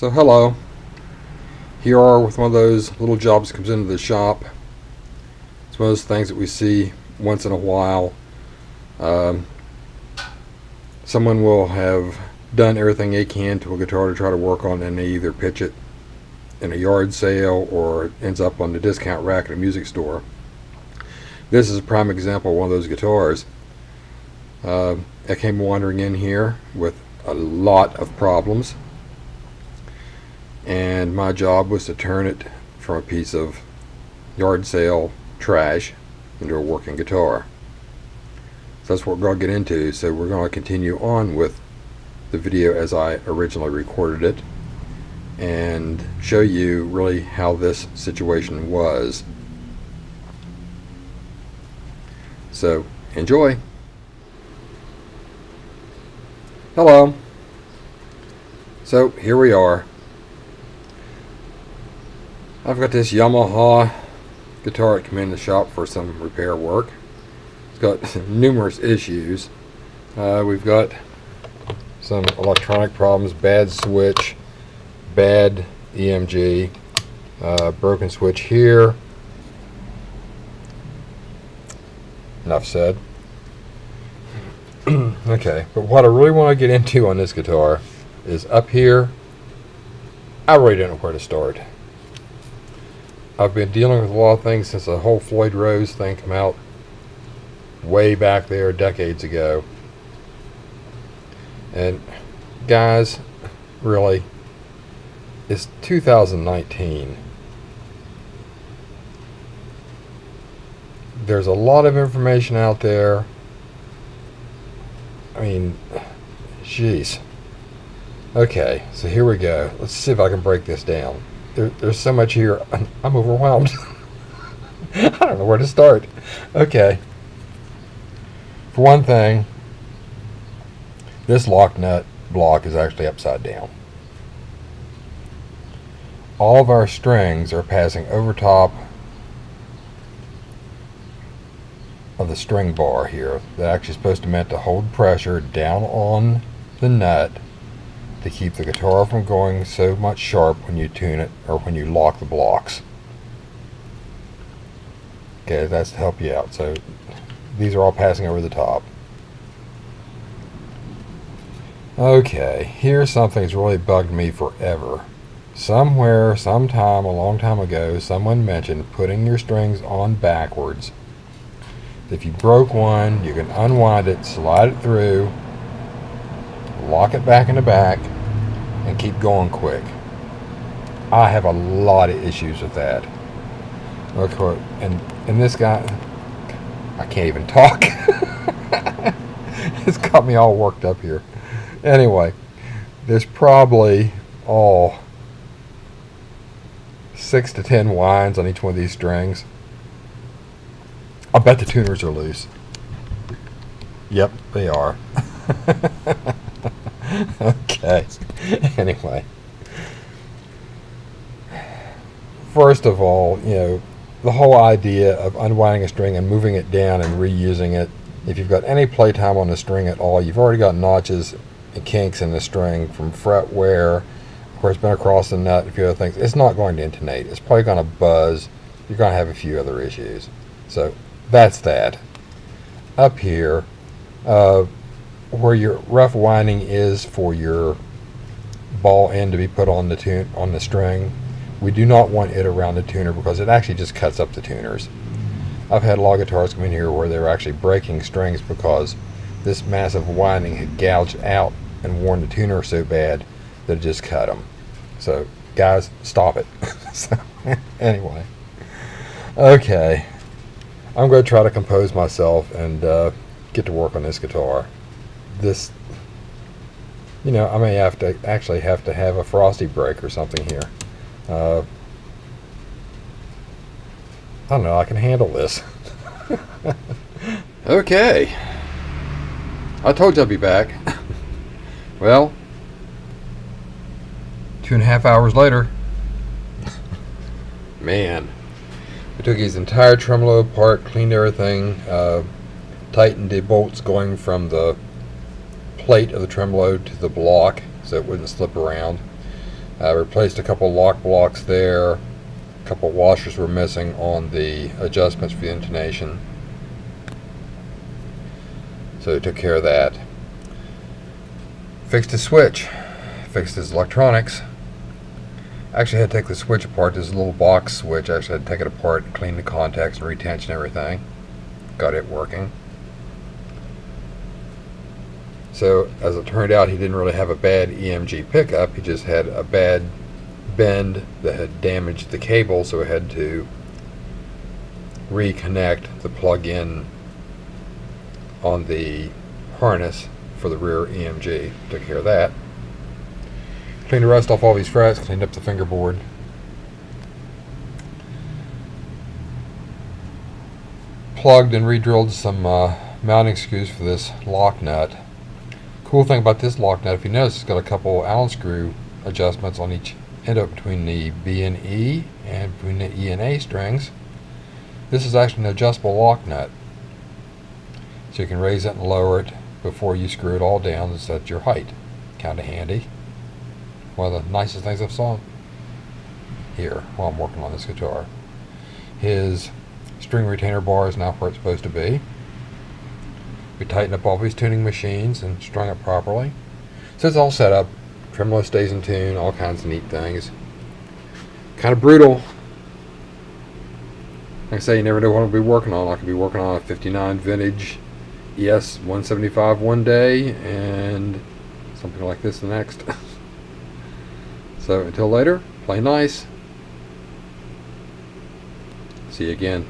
So hello, here are with one of those little jobs that comes into the shop. It's one of those things that we see once in a while. Um, Someone will have done everything they can to a guitar to try to work on it, and they either pitch it in a yard sale or it ends up on the discount rack at a music store. This is a prime example of one of those guitars. I came wandering in here with a lot of problems, and my job was to turn it from a piece of yard sale trash into a working guitar. So that's what we're going to get into. So we're going to continue on with the video as I originally recorded it and show you really how this situation was. So enjoy. Hello. So here we are. I've got this Yamaha guitar that came in the shop for some repair work. It's got numerous issues. We've got some electronic problems, bad switch, bad EMG, broken switch here. Enough said. Okay, but what I really want to get into on this guitar is up here. I really don't know where to start. I've been dealing with a lot of things since the whole Floyd Rose thing came out way back there decades ago. And guys, really, it's 2019. There's a lot of information out there. I mean, jeez. Okay, so here we go. Let's see if I can break this down. There's so much here. I'm overwhelmed. I don't know where to start. Okay. For one thing, this lock nut block is actually upside down. All of our strings are passing over top of the string bar here. They're actually supposed to meant to hold pressure down on the nut to keep the guitar from going so much sharp when you tune it or when you lock the blocks. Okay, that's to help you out. So these are all passing over the top. Okay, here's something that's really bugged me forever. Somewhere, sometime, a long time ago, someone mentioned putting your strings on backwards. If you broke one, you can unwind it, slide it through, lock it back in the back, and keep going quick. I have a lot of issues with that. Okay, and this guy, I can't even talk. It's got me all worked up here. Anyway, there's probably 6 to 10 winds on each one of these strings. I bet the tuners are loose. Yep, they are. Okay. Anyway. First of all, the whole idea of unwinding a string and moving it down and reusing it, if you've got any playtime on the string at all, you've already got notches and kinks in the string from fret wear, of course, been across the nut, a few other things. It's not going to intonate. It's probably going to buzz. You're going to have a few other issues. So that's that. Up here, where your rough winding is for your ball end to be put on the string, we do not want it around the tuner because it actually just cuts up the tuners. I've had a lot of guitars come in here where they were actually breaking strings because this massive winding had gouged out and worn the tuner so bad that it just cut them. So guys, stop it. So, anyway, okay, I'm going to try to compose myself and get to work on this guitar. This, I may have to have a frosty break or something here. I don't know, I can handle this. Okay, I told you I'd be back. Well, 2.5 hours later. Man, I took his entire tremolo apart, cleaned everything, tightened the bolts going from the plate of the tremolo to the block so it wouldn't slip around. Replaced a couple lock blocks there. A couple washers were missing on the adjustments for the intonation. So took care of that. Fixed his switch. Fixed his electronics. Actually had to take the switch apart. This is a little box switch. I actually had to take it apart and clean the contacts and retension and everything. Got it working. So as it turned out, he didn't really have a bad EMG pickup. He just had a bad bend that had damaged the cable, so he had to reconnect the plug-in on the harness for the rear EMG. Took care of that. Cleaned the rust off all these frets, cleaned up the fingerboard. Plugged and re-drilled some mounting screws for this lock nut. Cool thing about this lock nut, if you notice, it's got a couple Allen screw adjustments on each end up between the B and E and between the E and A strings. This is actually an adjustable lock nut, so you can raise it and lower it before you screw it all down and set your height. Kind of handy. One of the nicest things I've saw here while I'm working on this guitar. His string retainer bar is now where it's supposed to be. We tighten up all these tuning machines and strung it properly. So it's all set up. Tremolo stays in tune, all kinds of neat things. Kind of brutal. Like I say, you never know what I'll be working on. I could be working on a 59 vintage ES 175 one day and something like this the next. So until later, play nice. See you again.